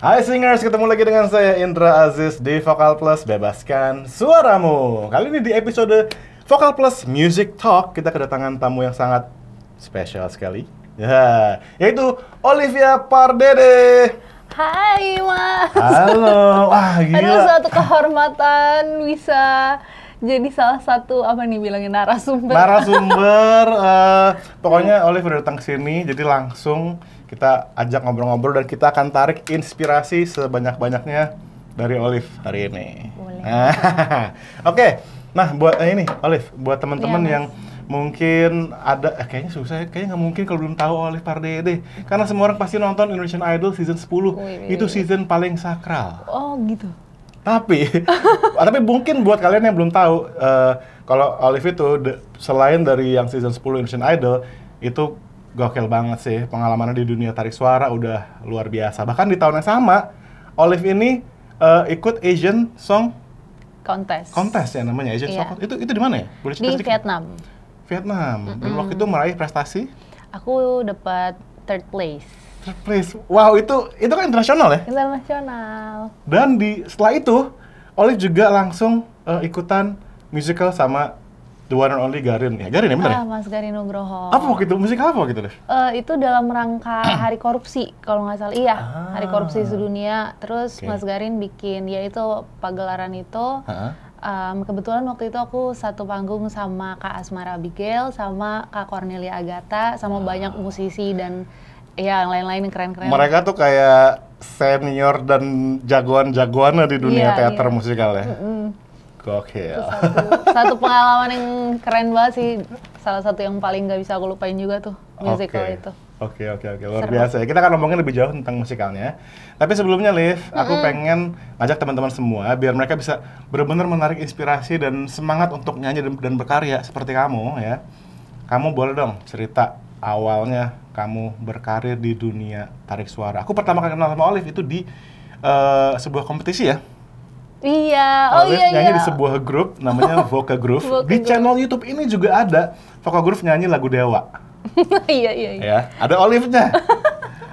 Hai Singers, ketemu lagi dengan saya Indra Aziz di Vokal Plus Bebaskan Suaramu. Kali ini di episode Vokal Plus Music Talk kita kedatangan tamu yang sangat spesial sekali. Ya, yaitu Olivia Pardede. Hai Mas. Halo, wah gila. Aduh, suatu kehormatan bisa jadi salah satu apa nih bilangin narasumber. Pokoknya Olive udah datang ke sini, jadi langsung kita ajak ngobrol-ngobrol dan kita akan tarik inspirasi sebanyak-banyaknya dari Olive hari ini. Boleh. Oke, nah buat ini Olive, buat teman-teman Iya, yang mungkin ada, kayaknya susah, kayaknya nggak mungkin kalau belum tahu Olive Pardede, karena semua orang pasti nonton Indonesian Idol season 10, itu season paling sakral. Oh gitu. Tapi mungkin buat kalian yang belum tahu, kalau Olive itu selain dari yang season 10 Indonesian Idol, itu gokil banget sih, pengalamannya di dunia tarik suara udah luar biasa. Bahkan di tahun yang sama, Olive ini ikut Asian Song Contest ya namanya, Asian Song Contest. Itu di mana ya? Boleh cerita Di sedikit? Vietnam. Dan waktu itu meraih prestasi? Aku dapat third place. Third place. Wow, itu kan internasional ya? Internasional. Dan setelah itu, Olive juga langsung ikutan musical sama the one and only Garin. Ya, Garin ya bener ya? Mas Garin Nugroho. Apa waktu itu? Musical apa waktu itu, Liv? Itu dalam rangka Hari Korupsi, kalau nggak salah. Iya, Hari Korupsi Sedunia. Terus Mas Garin bikin, yaitu pagelaran itu. Kebetulan waktu itu aku satu panggung sama Kak Asmara Abigail, sama Kak Cornelia Agatha, sama banyak musisi dan ya yang lain-lain yang keren-keren. Mereka tuh kayak senior dan jagoan-jagoan di dunia teater musikal ya? Gokil. Satu pengalaman yang keren banget sih, salah satu yang paling nggak bisa aku lupain juga tuh, musical itu. Oke, luar biasa ya. Kita akan ngomongin lebih jauh tentang musikalnya. Tapi sebelumnya, Liv, aku pengen ngajak teman-teman semua biar mereka bisa benar-benar menarik inspirasi dan semangat untuk nyanyi dan berkarya seperti kamu ya. Kamu boleh dong cerita awalnya kamu berkarir di dunia tarik suara. Aku pertama kali kenal sama Olive itu di sebuah kompetisi ya. Iya, Olive nyanyi di sebuah grup namanya Voca Groove. Di channel YouTube ini juga ada Voca Groove nyanyi lagu Dewa. Iya. Ya, ada Olive-nya.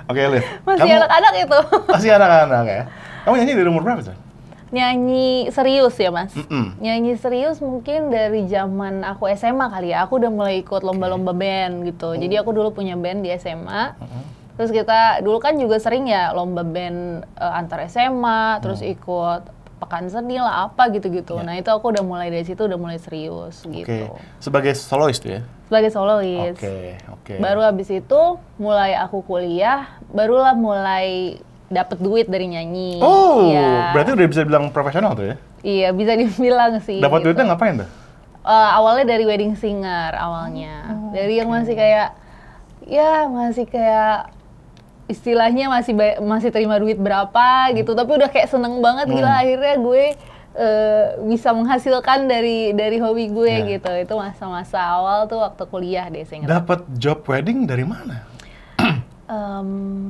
Oke, Olive. Masih anak-anak itu. Masih anak-anak ya. Kamu nyanyi dari umur berapa sih? Nyanyi serius ya, Mas? Nyanyi serius mungkin dari zaman aku SMA kali ya. Aku udah mulai ikut lomba-lomba band gitu. Jadi aku dulu punya band di SMA. Terus kita dulu kan juga sering ya lomba band antar SMA, terus ikut pekan seni lah apa gitu-gitu. Nah itu aku udah mulai dari situ udah mulai serius gitu. Sebagai soloist tuh ya? Sebagai soloist. Oke. Baru habis itu mulai aku kuliah, barulah mulai dapet duit dari nyanyi. Oh, ya. Berarti udah bisa dibilang profesional tuh ya? Iya, bisa dibilang sih. Dapat gitu. duitnya ngapain tuh? Awalnya dari wedding singer awalnya. Dari yang masih kayak istilahnya masih terima duit berapa gitu, tapi udah kayak seneng banget gila akhirnya gue bisa menghasilkan dari hobi gue gitu. Itu masa-masa awal tuh waktu kuliah deh saya ingat. Dapat job wedding dari mana?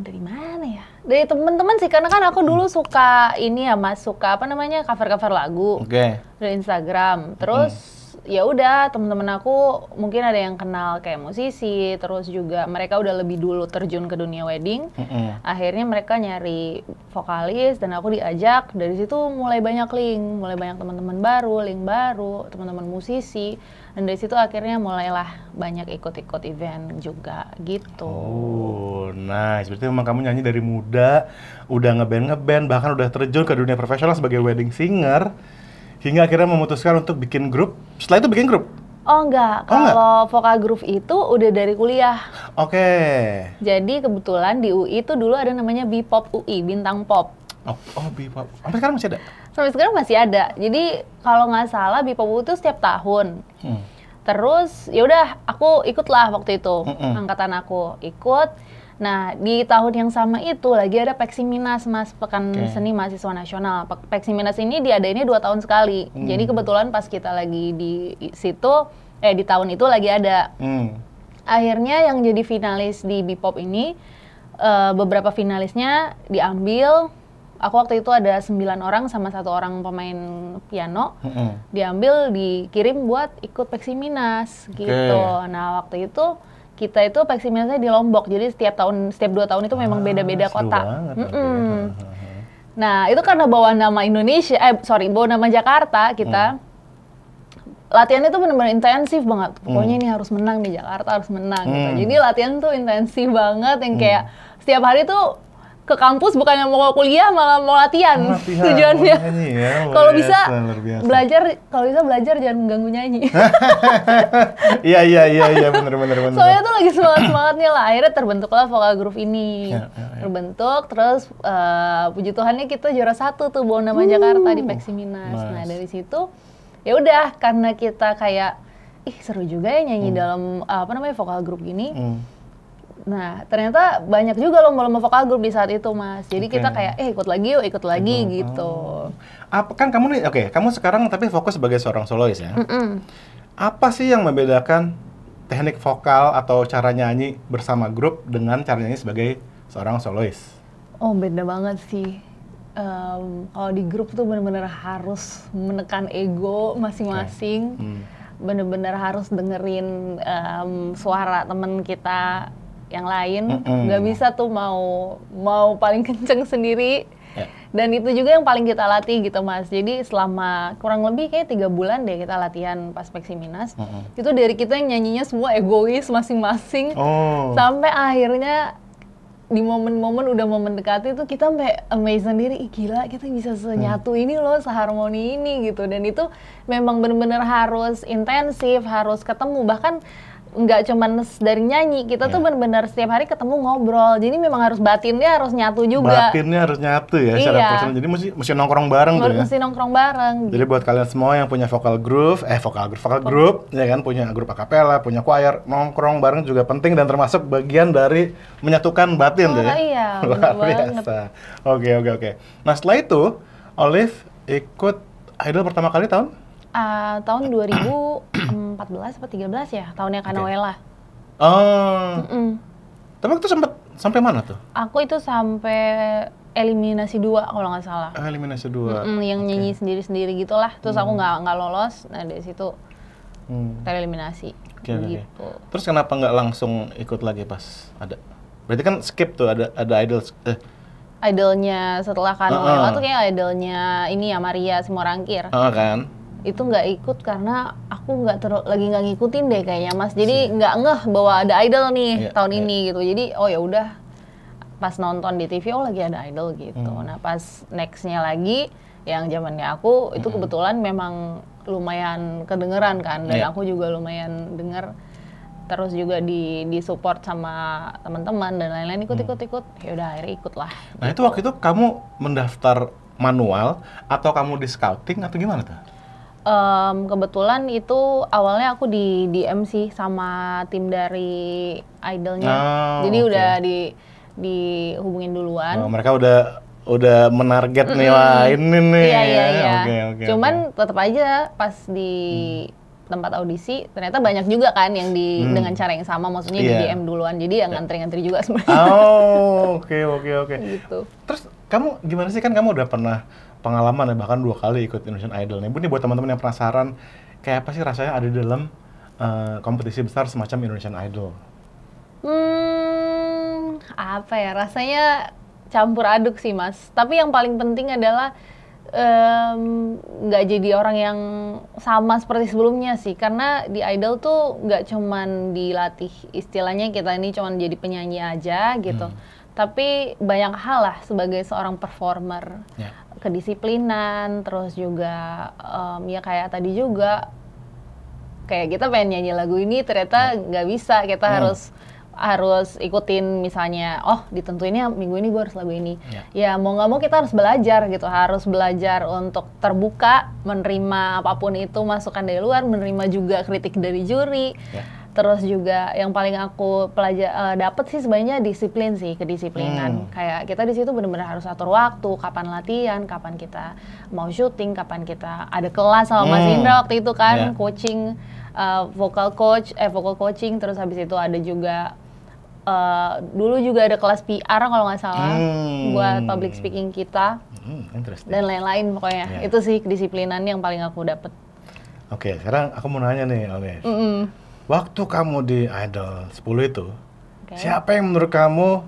Dari mana ya? Dari temen-temen sih, karena kan aku dulu suka ini ya Mas, suka apa namanya cover-cover lagu dari Instagram. Terus ya udah temen-temen aku mungkin ada yang kenal kayak musisi, terus juga mereka udah lebih dulu terjun ke dunia wedding. Akhirnya mereka nyari vokalis dan aku diajak. Dari situ mulai banyak teman-teman baru, link baru, teman-teman musisi. Dan dari situ akhirnya mulailah banyak ikut-ikut event juga gitu. Oh, nice. Berarti memang kamu nyanyi dari muda, udah ngeband, bahkan udah terjun ke dunia profesional sebagai wedding singer. Hingga akhirnya memutuskan untuk bikin grup. Setelah itu bikin grup? Oh enggak, kalau Voca Groove itu udah dari kuliah. Oke. Jadi kebetulan di UI itu dulu ada namanya B-Pop UI, Bintang Pop. Oh B-Pop. Sampai sekarang masih ada? Sampai sekarang masih ada. Jadi kalau nggak salah B-Pop UI itu setiap tahun. Terus ya udah aku ikutlah waktu itu, angkatan aku ikut. Nah, di tahun yang sama itu lagi ada Peksiminas, Mas, Pekan Seni Mahasiswa Nasional. Peksiminas ini diadainnya 2 tahun sekali. Jadi kebetulan pas kita lagi di situ, di tahun itu lagi ada. Akhirnya yang jadi finalis di B-Pop ini, beberapa finalisnya diambil. Aku waktu itu ada 9 orang sama 1 orang pemain piano. Diambil, dikirim buat ikut Peksiminas gitu. Nah, waktu itu kita itu Peksiminasnya di Lombok, jadi setiap 2 tahun itu memang beda-beda kota. Nah, itu karena bawa nama Indonesia, bawa nama Jakarta kita. Latihannya tuh benar-benar intensif banget. Pokoknya ini harus menang di Jakarta, harus menang gitu. Jadi latihan tuh intensif banget yang kayak setiap hari tuh ke kampus bukannya mau kuliah malah mau latihan. Tujuannya. Ya, kalau bisa belajar jangan ganggu nyanyi. Iya benar. Soalnya tuh lagi semangatnya lah. Akhirnya terbentuklah vokal group ini. Terbentuk terus puji Tuhannya kita juara 1 tuh bawa nama Jakarta di Peksiminas. Nah, dari situ ya udah karena kita kayak seru juga ya nyanyi dalam vokal group gini. Nah, ternyata banyak juga lomba-lomba vokal group di saat itu, Mas. Jadi kita kayak, ikut lagi gitu. Kan kamu nih, kamu sekarang tapi fokus sebagai seorang solois ya? Apa sih yang membedakan teknik vokal atau cara nyanyi bersama grup dengan cara nyanyi sebagai seorang solois? Oh, beda banget sih. Kalau di grup tuh benar-benar harus menekan ego masing-masing. Benar-benar harus dengerin suara temen kita yang lain, nggak bisa tuh mau paling kenceng sendiri. Dan itu juga yang paling kita latih gitu, Mas. Jadi selama kurang lebih kayak 3 bulan deh kita latihan pas Peksiminas. Itu dari kita yang nyanyinya semua egois masing-masing, sampai akhirnya di momen-momen udah mau mendekati tuh kita sampai amazed sendiri, gila kita bisa senyatu ini loh, seharmoni ini gitu. Dan itu memang benar-benar harus intensif, harus ketemu, bahkan nggak cuman dari nyanyi, kita tuh benar-benar setiap hari ketemu ngobrol. Jadi memang harus batinnya harus nyatu juga. Batinnya harus nyatu ya secara personal. Jadi mesti nongkrong bareng tuh ya. Mesti nongkrong bareng. Jadi buat kalian semua yang punya vokal group ya kan, punya grup akapela, punya choir, nongkrong bareng juga penting dan termasuk bagian dari menyatukan batin tuh ya. Iya, luar biasa. Oke. Nah, setelah itu Olive ikut Idol pertama kali tahun? Tahun 2014 atau 13 ya, tahunnya Kanawela. Tapi itu sampai mana tuh? Aku itu sampai eliminasi 2 kalau nggak salah. Eliminasi 2. Yang nyanyi sendiri-sendiri gitulah. Terus aku nggak lolos. Nah, dari situ tereliminasi. Gitu. Terus kenapa nggak langsung ikut lagi pas ada? Berarti kan skip tuh ada Idol. Idolnya setelah Kanawela tuh kayak idolnya ini ya, Maria Simorangkir. Kan? Itu nggak ikut karena aku lagi nggak ngikutin deh kayaknya, Mas. Jadi nggak ngeh bahwa ada idol nih tahun ini gitu. Jadi ya udah pas nonton di TV lagi ada idol gitu. Nah, pas nextnya lagi yang zamannya aku itu kebetulan memang lumayan kedengeran kan, dan aku juga lumayan denger. Terus juga di support sama teman-teman dan lain-lain, ikut. Ya udah akhirnya ikut lah. Nah, itu waktu itu kamu mendaftar manual atau kamu di scouting atau gimana tuh? Kebetulan itu awalnya aku di MC sama tim dari idolnya. Jadi udah dihubungin duluan. Mereka udah menarget nih, wah ini nih. Iya. Cuman tetap aja pas di tempat audisi ternyata banyak juga kan yang dengan cara yang sama, maksudnya di DM duluan. Jadi yang ngantri-ngantri juga sebenarnya. Oke. Gitu. Terus kamu gimana sih, kan kamu udah pernah pengalaman ya, bahkan 2 kali ikut Indonesian Idol nih. Ini buat teman-teman yang penasaran, kayak apa sih rasanya ada di dalam kompetisi besar semacam Indonesian Idol? Apa ya, rasanya campur aduk sih, Mas. Tapi yang paling penting adalah nggak jadi orang yang sama seperti sebelumnya sih. Karena di Idol tuh nggak cuman dilatih, istilahnya kita ini cuman jadi penyanyi aja gitu. Tapi banyak hal lah sebagai seorang performer. Kedisiplinan, terus juga ya kayak tadi juga kayak kita pengen nyanyi lagu ini ternyata nggak bisa, kita harus ikutin misalnya, ditentuinnya minggu ini gue harus lagu ini. Ya mau nggak mau kita harus belajar gitu, harus belajar untuk terbuka, menerima apapun itu, masukan dari luar, menerima juga kritik dari juri. Terus juga yang paling aku dapat sih sebenarnya disiplin sih, kedisiplinan. Kayak kita di situ benar-benar harus atur waktu, kapan latihan, kapan kita mau syuting, kapan kita ada kelas sama Mas Indra waktu itu kan, coaching, vocal coaching. Terus habis itu ada juga dulu juga ada kelas PR kalau nggak salah, buat public speaking kita, dan lain-lain pokoknya. Itu sih kedisiplinan yang paling aku dapat. Oke, sekarang aku mau nanya nih, Olive. Waktu kamu di Idol 10 itu, siapa yang menurut kamu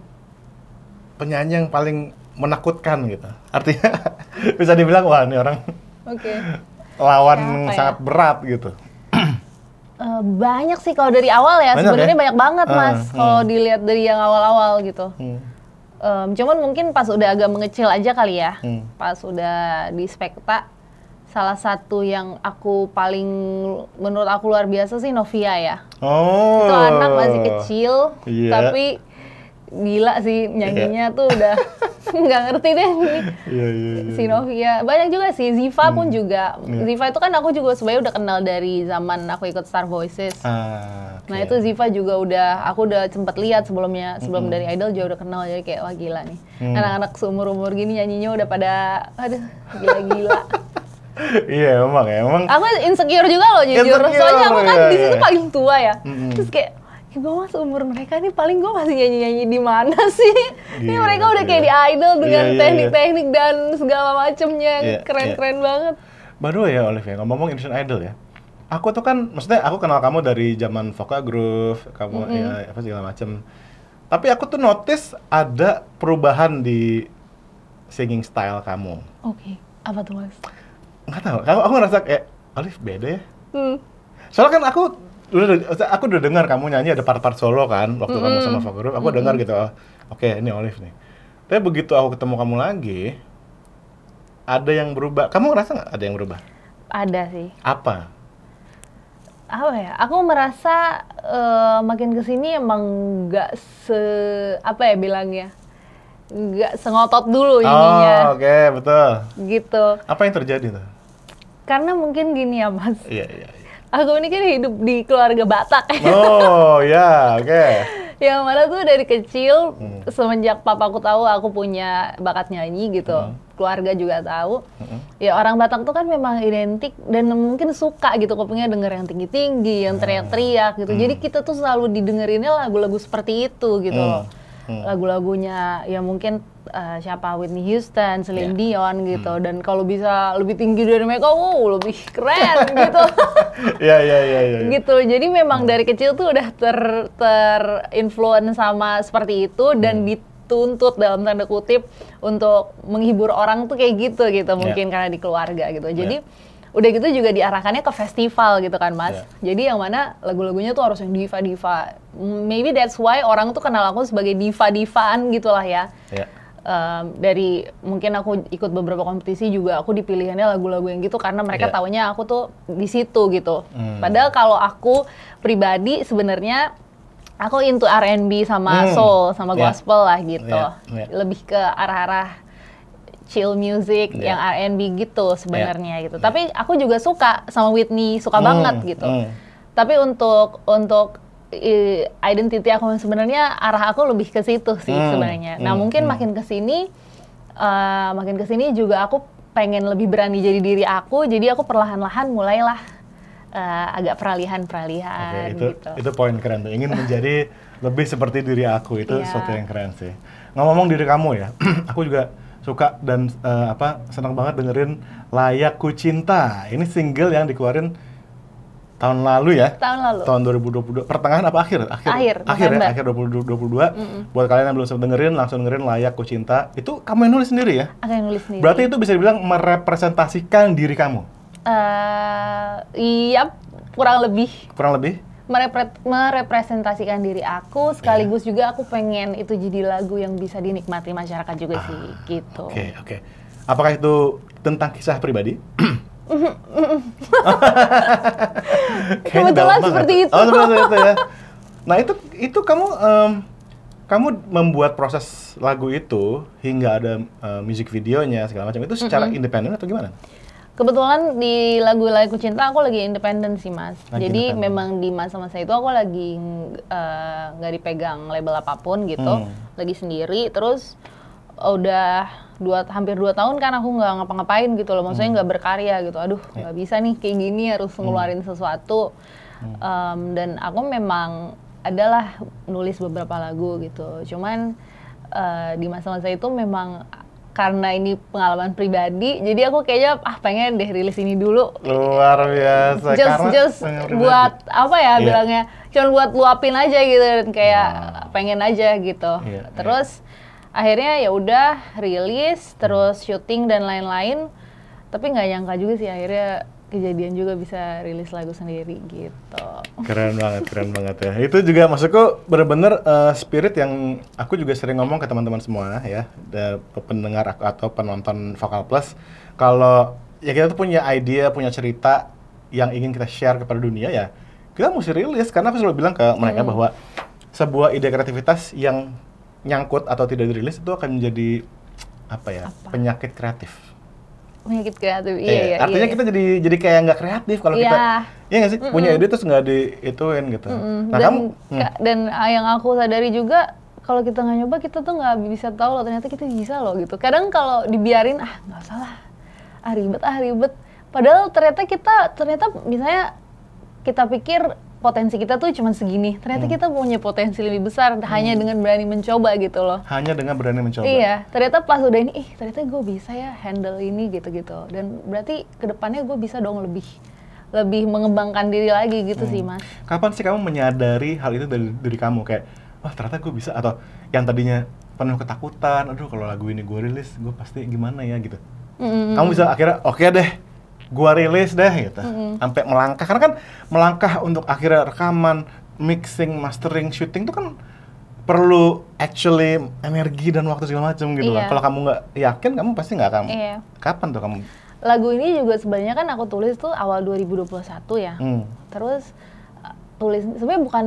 penyanyi yang paling menakutkan gitu. Artinya bisa dibilang wah ini orang lawan Siapa sangat berat gitu. Banyak sih kalau dari awal ya, sebenarnya banyak banget Mas kalau dilihat dari yang awal-awal gitu. Cuman mungkin pas udah agak mengecil aja kali ya, pas udah di Spekta, salah satu yang aku paling menurut aku luar biasa sih Novia ya. Itu anak masih kecil, tapi gila sih nyanyinya tuh udah nggak ngerti deh nih. Si Novia, banyak juga sih, Ziva pun juga. Ziva itu kan aku juga sebenarnya udah kenal dari zaman aku ikut Star Voices. Nah itu Ziva juga aku udah sempat lihat sebelumnya, sebelum dari Idol juga udah kenal, jadi kayak wah gila nih. Anak-anak seumur-umur gini nyanyinya udah pada, aduh gila-gila. Iya emang. Aku insecure juga loh jujur, soalnya aku kan di situ paling tua ya. Terus kayak gue mah seumur mereka nih paling gue masih nyanyi-nyanyi di mana sih? Ini mereka udah kayak di Idol dengan teknik-teknik dan segala macemnya, keren-keren banget. By the way ya Olive ya, ngomong Indonesian Idol ya, aku tuh kan, maksudnya aku kenal kamu dari zaman Voka Groove, kamu ya apa segala macem. Tapi aku tuh notice ada perubahan di singing style kamu. Apa tuh Mas? Nggak tahu, aku ngerasa kayak Olive beda ya. Soalnya kan aku udah dengar kamu nyanyi ada part-part solo kan waktu kamu sama Voka Groove, aku dengar gitu, oke, ini Olive nih. Tapi begitu aku ketemu kamu lagi, ada yang berubah. Kamu ngerasa nggak ada yang berubah? Ada sih. Apa ya? Aku merasa makin kesini emang nggak nggak sengotot dulu ininya. Oke, betul. Gitu. Apa yang terjadi tuh? Karena mungkin gini ya Mas. Iya. Aku ini kan hidup di keluarga Batak. Oke. Yang mana tuh dari kecil, semenjak papaku tahu aku punya bakat nyanyi gitu, keluarga juga tahu. Ya orang Batak tuh kan memang identik dan mungkin suka gitu kupingnya denger yang tinggi-tinggi, yang teriak-teriak gitu. Jadi kita tuh selalu didengerinnya lagu-lagu seperti itu gitu loh. Lagu-lagunya ya mungkin siapa Whitney Houston, Celine Dion gitu, dan kalau bisa lebih tinggi dari mereka, lebih keren gitu. Iya. Gitu, jadi memang dari kecil tuh udah terinfluence sama seperti itu dan dituntut dalam tanda kutip untuk menghibur orang tuh kayak gitu mungkin karena di keluarga gitu. Jadi udah gitu juga diarahkannya ke festival gitu kan Mas. Jadi yang mana lagu-lagunya tuh harus yang diva-diva. Maybe that's why orang tuh kenal aku sebagai diva-divaan gitulah ya. Dari mungkin aku ikut beberapa kompetisi juga aku dipilihannya lagu-lagu yang gitu karena mereka taunya aku tuh di situ gitu. Padahal kalau aku pribadi sebenarnya aku into R&B sama soul sama gospel lah gitu. Lebih ke arah-arah chill music yang R&B gitu sebenarnya gitu. Tapi aku juga suka sama Whitney, suka banget gitu. Tapi untuk identity aku sebenarnya arah aku lebih ke situ sih sebenarnya. Nah mungkin makin kesini juga aku pengen lebih berani jadi diri aku. Jadi aku perlahan-lahan mulailah agak peralihan gitu. Itu poin keren tuh. Ingin menjadi lebih seperti diri aku, itu sesuatu yang keren sih. Ngomong diri kamu ya, aku juga suka dan senang banget dengerin Layak Ku Cinta. Ini single yang dikeluarin tahun lalu ya? Tahun 2022. Pertengahan apa akhir? Akhir 2022. Buat kalian yang belum sempat dengerin, langsung dengerin Layak Ku Cinta. Itu kamu yang nulis sendiri ya? Aku yang nulis sendiri. Berarti itu bisa dibilang merepresentasikan diri kamu? Iya, kurang lebih. Kurang lebih? Merepresentasikan diri aku, sekaligus juga aku pengen itu jadi lagu yang bisa dinikmati masyarakat juga sih, gitu. Oke. Apakah itu tentang kisah pribadi? Kebetulan seperti itu. Seperti itu ya. Nah itu kamu membuat proses lagu itu hingga ada music videonya segala macam itu secara independen atau gimana? Kebetulan di lagu-lagu cinta aku lagi independen sih Mas. Jadi memang di masa-masa itu aku lagi nggak dipegang label apapun gitu, lagi sendiri. Terus udah hampir 2 tahun kan aku nggak ngapa-ngapain gitu loh, maksudnya nggak berkarya gitu. Aduh nggak bisa nih kayak gini, harus ngeluarin sesuatu. Dan aku memang adalah nulis beberapa lagu gitu. Cuman di masa-masa itu memang karena ini pengalaman pribadi, jadi aku kayaknya pengen deh rilis ini dulu. Luar biasa. Just buat apa ya bilangnya, cuma buat luapin aja gitu dan kayak pengen aja gitu. Terus akhirnya ya udah rilis, terus syuting dan lain-lain. Tapi nggak nyangka juga sih akhirnya kejadian juga bisa rilis lagu sendiri gitu. Keren banget ya. Itu juga maksudku bener-bener spirit yang aku juga sering ngomong ke teman-teman semua ya, pendengar aku atau penonton Vokal Plus, kalau ya kita tuh punya idea, punya cerita yang ingin kita share kepada dunia ya, kita mesti rilis, karena aku selalu bilang ke mereka bahwa sebuah ide kreativitas yang nyangkut atau tidak dirilis itu akan menjadi penyakit kreatif. Penyakit kreatif, iya. Artinya kita jadi kayak nggak kreatif kalau kita, iya nggak sih, punya ide terus nggak diituin gitu. Nah dan yang aku sadari juga, kalau kita nggak nyoba kita tuh nggak bisa tahu loh ternyata kita bisa loh gitu. Kadang kalau dibiarin nggak usah lah, ribet. Padahal ternyata misalnya kita pikir potensi kita tuh cuma segini, ternyata kita punya potensi lebih besar hanya dengan berani mencoba gitu loh. Hanya dengan berani mencoba. Iya, ternyata pas udah ini, ternyata gue bisa ya handle ini gitu-gitu. Dan berarti kedepannya gue bisa dong lebih mengembangkan diri lagi gitu sih, Mas. Kapan sih kamu menyadari hal itu dari diri kamu, kayak wah ternyata gue bisa, atau yang tadinya penuh ketakutan, aduh kalau lagu ini gue rilis gue pasti gimana ya gitu. Kamu bisa akhirnya oke deh, gua rilis deh gitu, sampai melangkah, karena kan melangkah untuk akhirnya rekaman, mixing, mastering, syuting itu kan perlu actually energi dan waktu segala macam gitu lah. Kalau kamu nggak yakin, kamu pasti nggak akan. Kapan tuh kamu? Lagu ini juga sebenarnya kan aku tulis tuh awal 2021 ya. Terus tulis sebenarnya bukan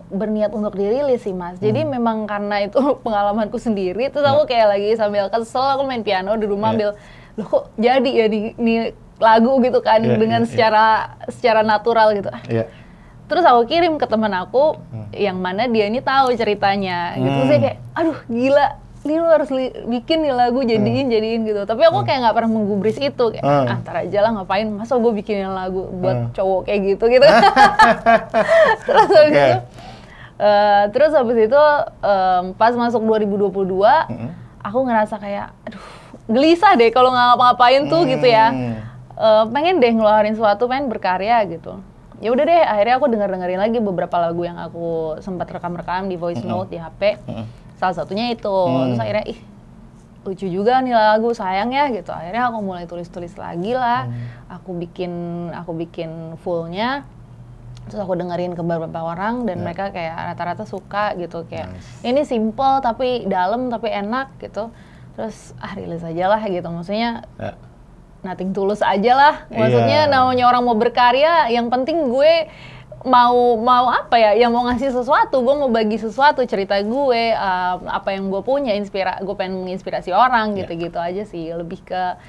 berniat untuk dirilis sih, Mas. Jadi memang karena itu pengalamanku sendiri, terus aku kayak lagi sambil kesel, aku main piano di rumah ambil, loh kok jadi ya ini lagu gitu kan, dengan secara natural gitu. Terus aku kirim ke teman aku yang mana dia ini tahu ceritanya gitu. Saya kayak aduh gila, ini lu harus bikin nih lagu, jadiin gitu. Tapi aku kayak nggak pernah menggubris itu, kayak antar aja lah, ngapain masa gue bikinin lagu buat cowok kayak gitu. Terus habis itu pas masuk 2022 aku ngerasa kayak aduh gelisah deh kalau nggak ngapa-ngapain tuh gitu ya. Pengen deh ngeluarin sesuatu, pengen berkarya gitu. Ya udah deh, akhirnya aku dengerin lagi beberapa lagu yang aku sempat rekam di voice note di HP. Salah satunya itu. Terus akhirnya lucu juga nih lagu, sayang ya gitu. Akhirnya aku mulai tulis lagi lah. Aku bikin fullnya. Terus aku dengerin ke beberapa orang dan mereka kayak rata-rata suka gitu, kayak ini simple tapi dalam tapi enak gitu. Terus rilis aja lah gitu, maksudnya nothing tulus aja lah, maksudnya namanya orang mau berkarya, yang penting gue mau apa ya, yang mau ngasih sesuatu, gue mau bagi sesuatu, cerita gue, apa yang gue punya, gue pengen menginspirasi orang gitu-gitu aja sih, lebih ke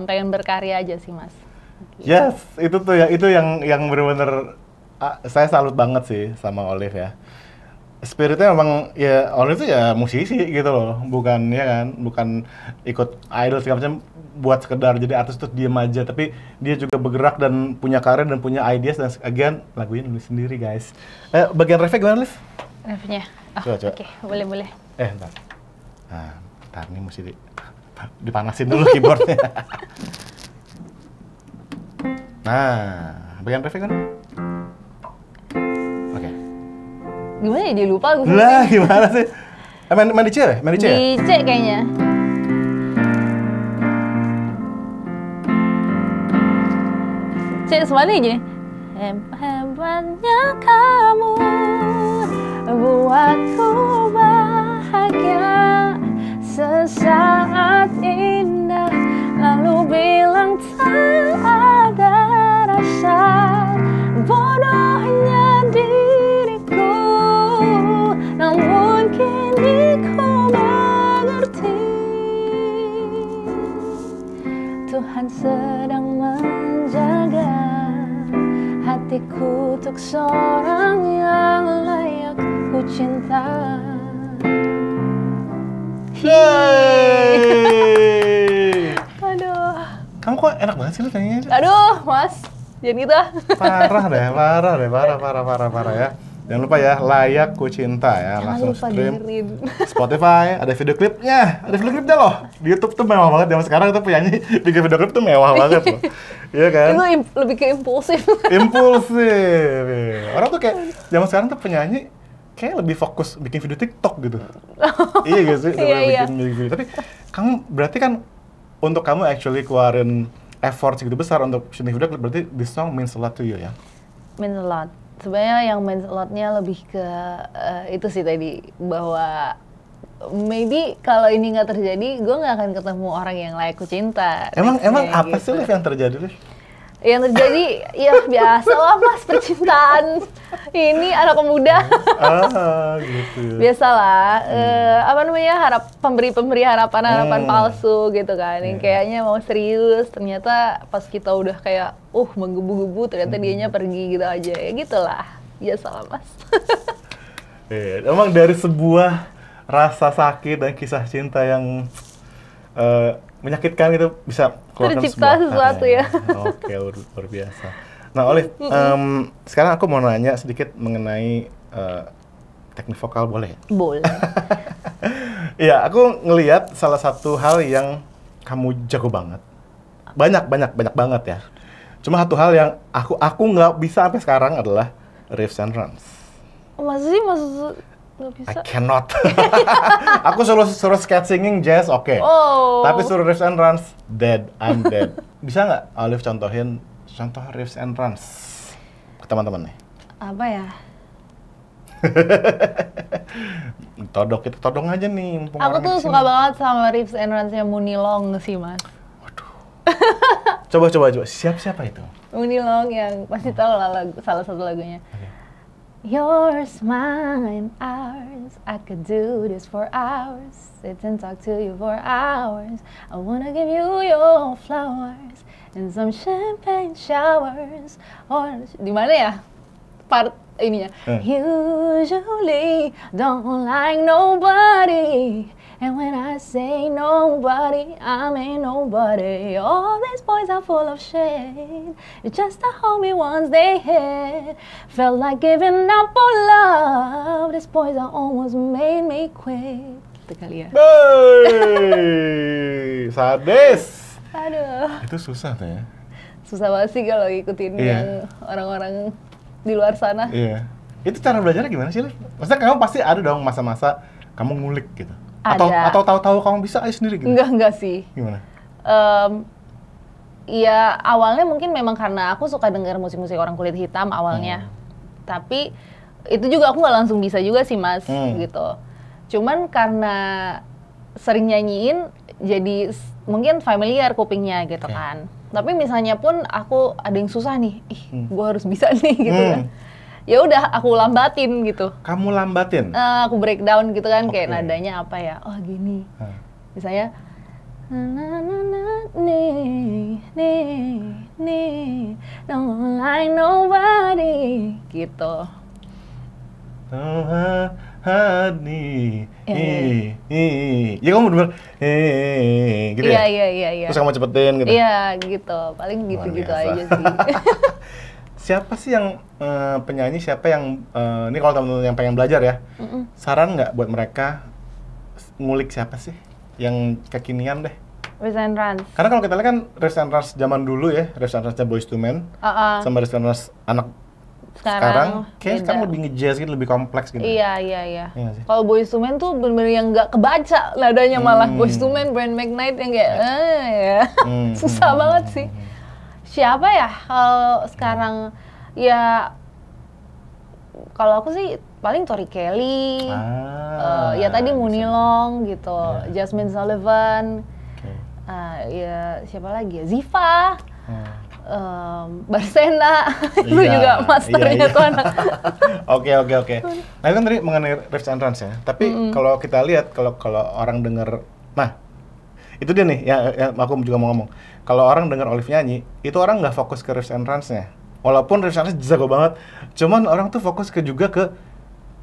pengen berkarya aja sih, Mas. Gitu. Yes, itu tuh ya, itu yang benar-benar saya salut banget sih sama Olive ya. Spiritnya memang ya, Olive itu ya musisi gitu loh, bukan ikut idol segala macam buat sekedar jadi artis terus diem aja, tapi dia juga bergerak dan punya karir dan punya ideas, dan again lagunya nulis sendiri guys. Bagian refnya gimana, Liv? Refnya? Coba. Oke, boleh. Ntar. Ntar nih mesti dipanasin dulu keyboardnya. Nah, bagian refnya kan? Oke. Gimana ya, dia lupa gue. Lah, gimana sih? Main di C ya? Main di C ya? Di C kayaknya. C semuanya gini. Hebatnya kamu buatku bahagia, sesaat indah lalu bilang tak ada rasa. Bodohnya diriku, namun kini ku mengerti Tuhan sedang menjaga hatiku untuk seorang yang layak ku cinta. Aduh. Kamu kok enak banget sih lu nyanyinya? Aduh, Mas. Jangan gitu ah. Parah ya. Jangan lupa ya, Layak Ku Cinta ya. Jangan langsung lupa stream dengerin. Spotify, ada video klipnya. Ada video klipnya loh. Di YouTube tuh mewah banget. Zaman sekarang tuh penyanyi bikin video klip tuh mewah banget loh. Iya kan? Itu lebih ke impulsif. Impulsif. Orang tuh kayak zaman sekarang tuh penyanyi kayak lebih fokus bikin video TikTok gitu. Iya gak sih? Iya. Bikin video. Tapi kamu berarti kan untuk kamu actually keluarin effort segitu besar untuk syuting video, berarti this song means a lot to you ya? Means a lot. Sebenarnya yang means a lot-nya lebih ke itu sih tadi, bahwa maybe kalau ini nggak terjadi, gue nggak akan ketemu orang yang layak ku cinta. Emang apa sih Liv yang terjadi, Liv? Yang terjadi, ya biasa lah mas, percintaan. Ini anak muda. Gitu. Biasalah, apa namanya, pemberi harapan palsu gitu kan. Yang kayaknya mau serius, ternyata pas kita udah kayak, menggebu-gebu, ternyata dianya pergi gitu aja. Ya gitulah, biasalah mas. Emang dari sebuah rasa sakit dan kisah cinta yang menyakitkan itu bisa tercipta sesuatu ya. Oke, luar biasa. Nah, Olive, sekarang aku mau nanya sedikit mengenai teknik vokal, boleh? Boleh. Iya, aku ngelihat salah satu hal yang kamu jago banget. Banyak banget ya. Cuma satu hal yang aku nggak bisa sampai sekarang adalah riffs and runs. Maksud nggak bisa? I cannot. Aku suruh skate singing jazz, oke. Tapi suruh riffs and runs, I'm dead. Bisa nggak Olive contohin contoh riffs and runs ke teman-teman nih? Apa ya? Todong aja nih. Aku tuh suka banget sama riffs and runs-nya Muni Long sih mas. Waduh. Coba. Siapa itu? Muni Long yang pasti tahu lah salah satu lagunya. Okay. Yours, mine, ours. I could do this for hours. Sit and talk to you for hours. I wanna give you your flowers and some champagne showers. Or di mana ya? Part ininya. Usually don't like nobody. And when I say nobody, I mean nobody. All these boys are full of shit. It's just a homie once they hit. Felt like giving up on love. These boys are almost made me quit. Itu kali ya. Hey, sadis. Aduh. Itu susah tuh ya. Susah banget sih kalau ngikutin yang orang-orang di luar sana. Iya. Itu cara belajarnya gimana sih, Liv? Maksudnya kamu pasti ada dong masa-masa kamu ngulik gitu. Atau tahu-tahu kamu bisa aja sendiri gitu? Enggak sih. Gimana? Ya awalnya mungkin memang karena aku suka dengar musik-musik orang kulit hitam awalnya. Tapi itu juga aku nggak langsung bisa juga sih mas, gitu. Cuman karena sering nyanyiin, jadi mungkin familiar kupingnya gitu kan. Tapi misalnya pun aku ada yang susah nih, gue harus bisa nih gitu kan. Ya udah aku lambatin gitu. Kamu lambatin? Aku breakdown gitu kan, kayak nadanya apa ya? Oh gini. Misalnya don't like nobody gitu. Honey, ya kamu bener-bener gitu ya? Iya. Terus kamu cepetin gitu? Iya gitu, paling gitu-gitu aja sih. Siapa sih yang penyanyi, siapa yang ini kalau teman-teman yang pengen belajar ya, saran nggak buat mereka ngulik siapa sih yang kekinian deh? Riffs and Runs. Karena kalau kita lihat kan Riffs and Runs zaman dulu ya, Riffs and Runs-nya Boyz II Men, sama Riffs and Runs anak sekarang kayaknya sekarang lebih nge-jazz gitu, lebih kompleks gitu. Iya. Kalau Boyz II Men tuh bener-bener yang nggak kebaca nadanya, malah Boyz II Men, Brian McKnight yang kayak susah banget sih. Siapa ya kalau sekarang ya, kalau aku sih paling Tori Kelly, ya tadi Muni Long gitu, Jasmine Sullivan, ya siapa lagi ya, Ziva. Barsena itu juga masternya tuh anak. Oke. Nah itu kan tadi mengenai riffs and runs ya. Tapi kalau kita lihat kalau orang dengar, nah itu dia nih yang aku juga mau ngomong. Kalau orang dengar Olive nyanyi, itu orang nggak fokus ke riffs and runs-nya. Walaupun riffs and runs jago banget, cuman orang tuh fokus juga ke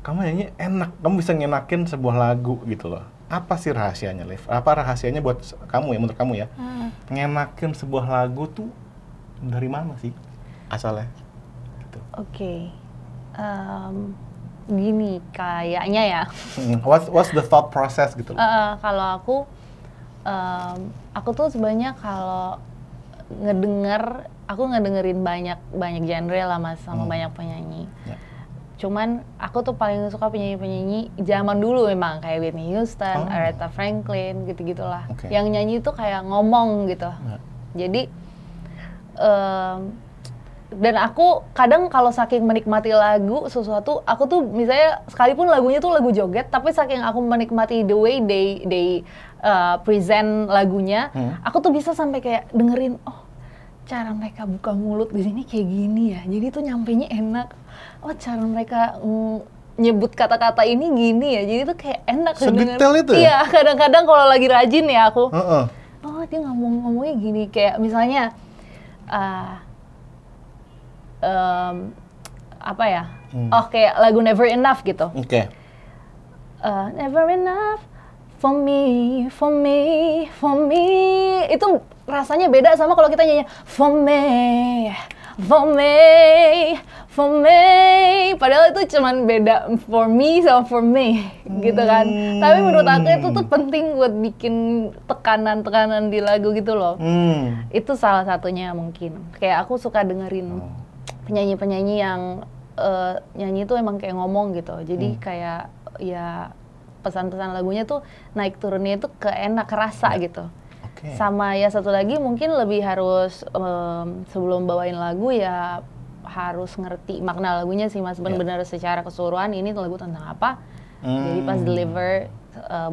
kamu nyanyi enak, kamu bisa ngenakin sebuah lagu gitu loh. Apa sih rahasianya, Liv? Apa rahasianya buat kamu ya, menurut kamu ya? Ngenakin sebuah lagu tuh dari mana sih asalnya? Gitu. Oke. Gini kayaknya ya. What's the thought process gitu loh? Kalau aku tuh sebenarnya kalau ngedengerin banyak genre lah mas, sama banyak penyanyi. Cuman aku tuh paling suka penyanyi-penyanyi zaman dulu memang kayak Whitney Houston, Aretha Franklin gitu-gitulah. Yang nyanyi tuh kayak ngomong gitu. Jadi dan aku kadang kalau saking menikmati lagu sesuatu, aku tuh misalnya sekalipun lagunya tuh lagu joget, tapi saking aku menikmati the way they present lagunya, aku tuh bisa sampai kayak dengerin, oh cara mereka buka mulut di sini kayak gini ya, jadi tuh nyampenya enak. Oh cara mereka nyebut kata-kata ini gini ya, jadi tuh kayak enak. Sedetail itu ya? Iya, kadang-kadang kalau lagi rajin ya aku, oh dia ngomongnya gini, kayak misalnya apa ya? Oh kayak lagu Never Enough gitu. Never enough for me, for me, for me. Itu rasanya beda sama kalau kita nyanyi for me, for me, for me. Padahal itu cuman beda for me sama for me gitu kan. Tapi menurut aku itu tuh penting buat bikin tekanan-tekanan di lagu gitu loh. Itu salah satunya mungkin. Kayak aku suka dengerin penyanyi-penyanyi yang nyanyi tuh emang kayak ngomong gitu. Jadi kayak ya pesan-pesan lagunya tuh naik turunnya itu keenak kerasa gitu. Sama ya satu lagi mungkin lebih harus sebelum bawain lagu ya harus ngerti makna lagunya sih Mas, benar-benar secara keseluruhan ini lagu tentang apa. Jadi pas deliver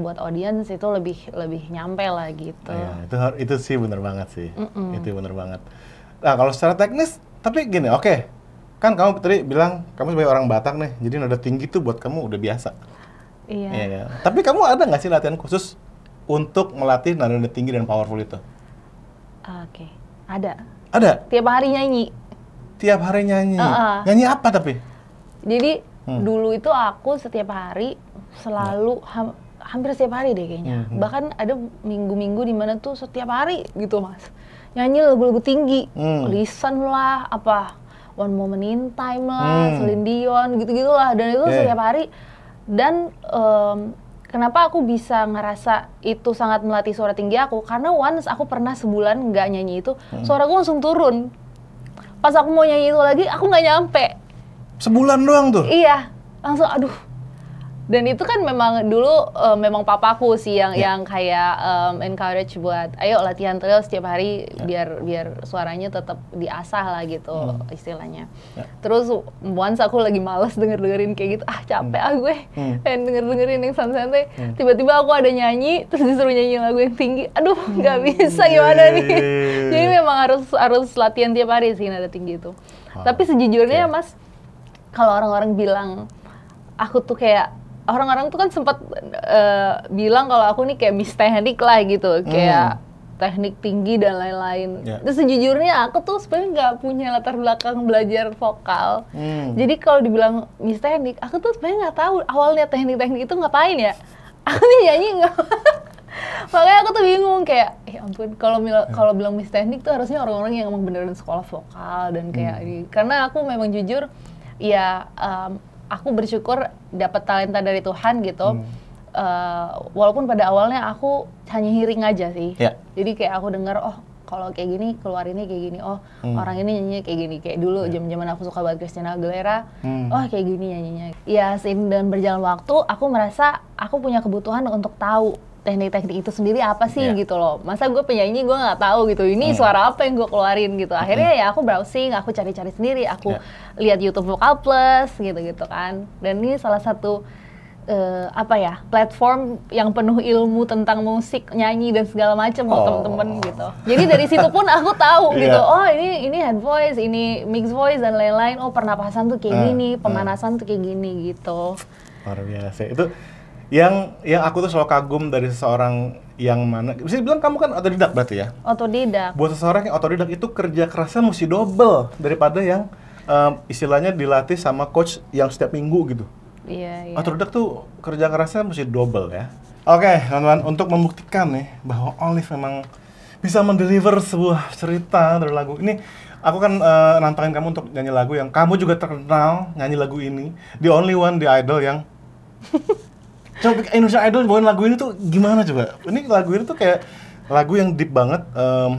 buat audience itu lebih nyampe lah gitu. Itu sih bener banget sih. Itu bener banget. Nah kalau secara teknis, tapi gini, kan kamu tadi bilang kamu sebagai orang Batak nih, jadi nada tinggi tuh buat kamu udah biasa. Iya. Tapi kamu ada nggak sih latihan khusus untuk melatih nada tinggi dan powerful itu? Ada. Ada? Tiap hari nyanyi. Tiap hari nyanyi? Nyanyi apa tapi? Jadi dulu itu aku setiap hari selalu, hampir setiap hari deh kayaknya. Bahkan ada minggu-minggu di mana tuh setiap hari gitu Mas. Nyanyi lagu-lagu tinggi, Listen lah, One Moment in Time lah, Celine Dion, gitu-gitulah. Dan itu setiap hari. Dan kenapa aku bisa ngerasa itu sangat melatih suara tinggi aku? Karena once aku pernah sebulan nggak nyanyi itu, suaraku langsung turun. Pas aku mau nyanyi itu lagi, aku nggak nyampe. Sebulan doang tuh? Iya, langsung aduh. Dan itu kan memang dulu memang papaku sih yang kayak encourage buat ayo latihan terus setiap hari biar suaranya tetap diasah lah gitu istilahnya. Terus once aku lagi males dengerin kayak gitu, capek gue pengen dengerin yang santai-santai. Tiba-tiba aku ada nyanyi terus disuruh nyanyi lagu yang tinggi, aduh nggak bisa gimana nih. Jadi memang harus latihan tiap hari sih nada tinggi itu. Tapi sejujurnya Mas, kalau orang-orang bilang aku tuh kayak orang-orang tuh kan sempat bilang kalau aku nih kayak Miss Teknik lah gitu, kayak teknik tinggi dan lain-lain. Terus sejujurnya aku tuh sebenarnya nggak punya latar belakang belajar vokal. Jadi kalau dibilang Miss Teknik, aku tuh sebenarnya nggak tahu awalnya teknik-teknik itu ngapain ya. Aku nih nyanyi nggak. Makanya aku tuh bingung kayak, ya ampun kalau bilang Miss Teknik tuh harusnya orang-orang yang emang beneran sekolah vokal dan kayak karena aku memang jujur ya. Aku bersyukur dapat talenta dari Tuhan gitu. Walaupun pada awalnya aku hanya hearing aja sih. Jadi kayak aku dengar, oh kalau kayak gini keluarinnya kayak gini. Oh orang ini nyanyinya kayak gini. Kayak dulu zaman aku suka banget Christina Aguilera. Oh kayak gini nyanyinya. Ya seiring dan berjalan waktu, aku merasa aku punya kebutuhan untuk tahu teknik-teknik itu sendiri apa sih gitu loh. Masa gue penyanyi gue nggak tahu gitu, ini suara apa yang gue keluarin gitu. Akhirnya ya aku browsing, aku cari-cari sendiri, aku lihat YouTube Vokal Plus gitu-gitu kan. Dan ini salah satu platform yang penuh ilmu tentang musik, nyanyi dan segala macam loh temen-temen gitu. Jadi dari situ pun aku tahu gitu, oh ini head voice, ini mix voice dan lain-lain. Oh pernapasan tuh kayak gini, pemanasan tuh kayak gini gitu. Luar biasa. Itu yang aku tuh selalu kagum dari seseorang yang mana, bisa dibilang kamu kan otodidak berarti ya? Otodidak. Buat seseorang yang otodidak itu kerja kerasnya mesti double daripada yang istilahnya dilatih sama coach yang setiap minggu gitu. Iya. Otodidak tuh kerja kerasnya mesti double ya. Oke, teman-teman, untuk membuktikan nih bahwa Olive memang bisa mendeliver sebuah cerita dari lagu ini, aku kan nantangin kamu untuk nyanyi lagu yang kamu juga terkenal nyanyi lagu ini, the only one di Idol yang coba Indonesia Idol bawain lagu ini tuh gimana coba? Ini lagu ini tuh kayak lagu yang deep banget,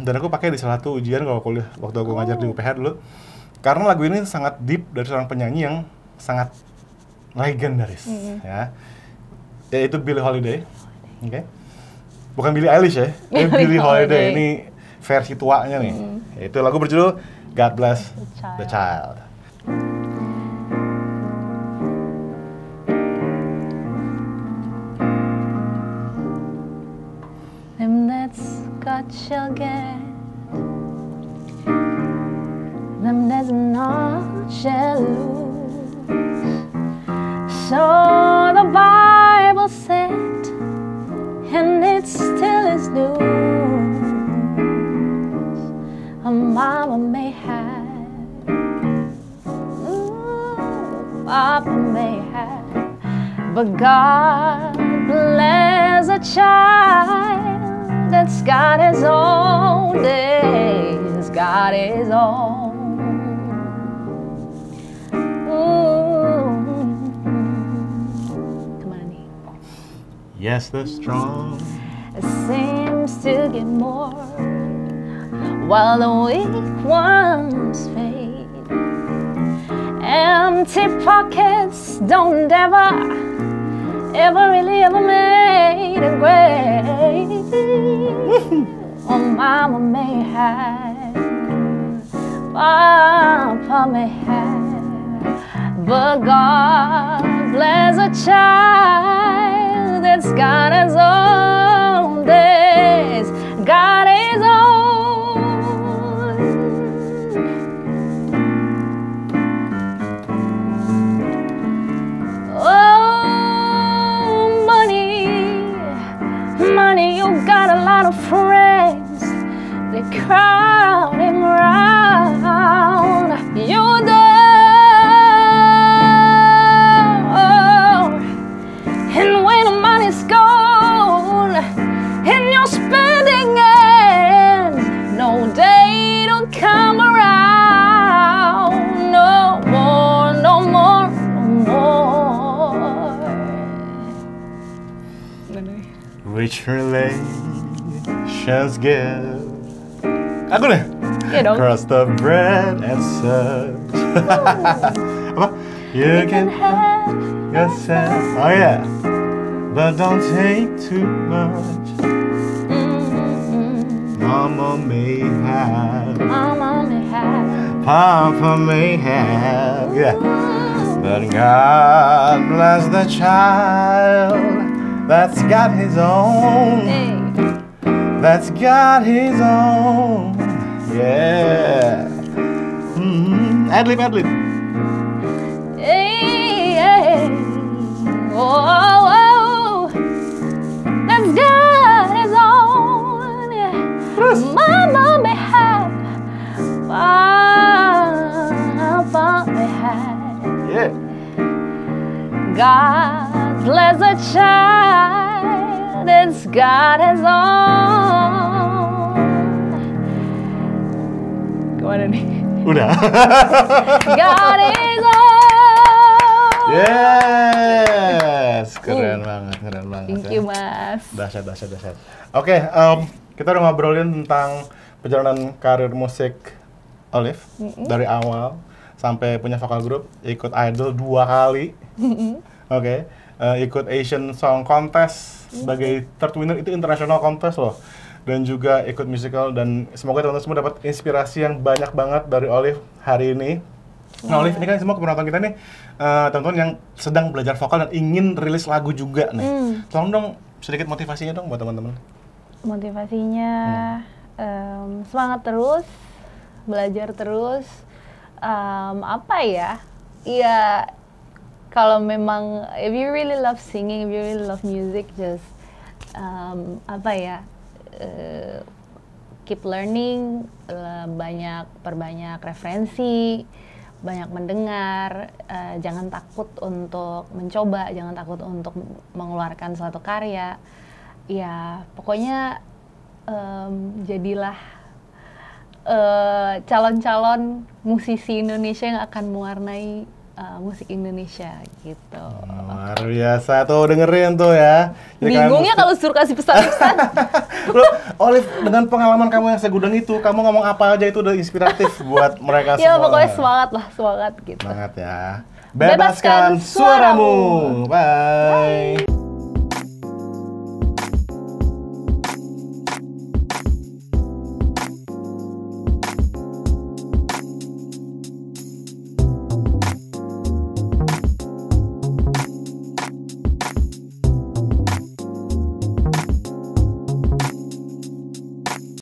dan aku pakai di salah satu ujian kalau kuliah waktu aku ngajar di UPH dulu. Karena lagu ini sangat deep dari seorang penyanyi yang sangat legendaris, ya. Yaitu Billie Holiday, oke? Bukan Billie Eilish ya, ini Billie Holiday, ini versi tuanya nih. Yaitu lagu berjudul God Bless the Child. Him that's God shall get, them that's not shall lose. So the Bible said, and it still is news. A mama may have, Papa may have, but God bless a child that's got his own days, got his own. Come on, Annie. Yes, the strong It seems to get more while the weak ones fade. Empty pockets don't ever really ever made a grade. Oh, mama may have, papa may have, but God bless a child that's got his own days, got his own. Money, you got a lot of friends, they're crowding around you door. And when the money's gone and you're spending it, no day don't come around. No more, no more, no more. rich relations give. Aku deh. Iya dong. Cross the bread and such. Apa? You can have yourself. Oh yeah. But don't take too much. Mama may have. Mama may have. Papa may have. Yeah. But God bless the child that's got his own. Hey. That's got his own. Yeah. Adlib, adlib. Hey, hey. Oh, oh, oh. That's got his own. Yeah. Mama may have. Papa may have. Yeah. God bless a child that's got his own. Gimana nih? Udah. God his own. Yes. Keren banget, keren banget. Thank you, Mas. Dahsyat, dahsyat, dahsyat. Oke, kita udah ngobrolin tentang perjalanan karir musik Olive dari awal sampai punya vokal group, ikut Idol 2 kali. Oke, ikut Asian Song Contest sebagai third winner, itu international contest loh. Dan juga ikut musical, dan semoga teman-teman semua dapat inspirasi yang banyak banget dari Olive hari ini. Nah, Olive, ini kan semua penonton kita nih, teman-teman yang sedang belajar vokal dan ingin rilis lagu juga nih. Tolong dong sedikit motivasinya dong buat teman-teman. Motivasinya semangat terus, belajar terus. Apa ya? Iya, kalau memang if you really love singing, if you really love music, just keep learning, perbanyak referensi, banyak mendengar, jangan takut untuk mencoba, jangan takut untuk mengeluarkan suatu karya. Ya, pokoknya jadilah calon-calon musisi Indonesia yang akan mewarnai musik Indonesia gitu. Luar biasa tuh, dengerin tuh ya. Bingung ya kalau suruh kasih pesan-pesan. Loh, Olive, dengan pengalaman kamu yang segudang itu, kamu ngomong apa aja itu udah inspiratif buat mereka semua. Ya pokoknya semangat lah, semangat gitu. Semangat ya. Bebaskan suaramu. Bye.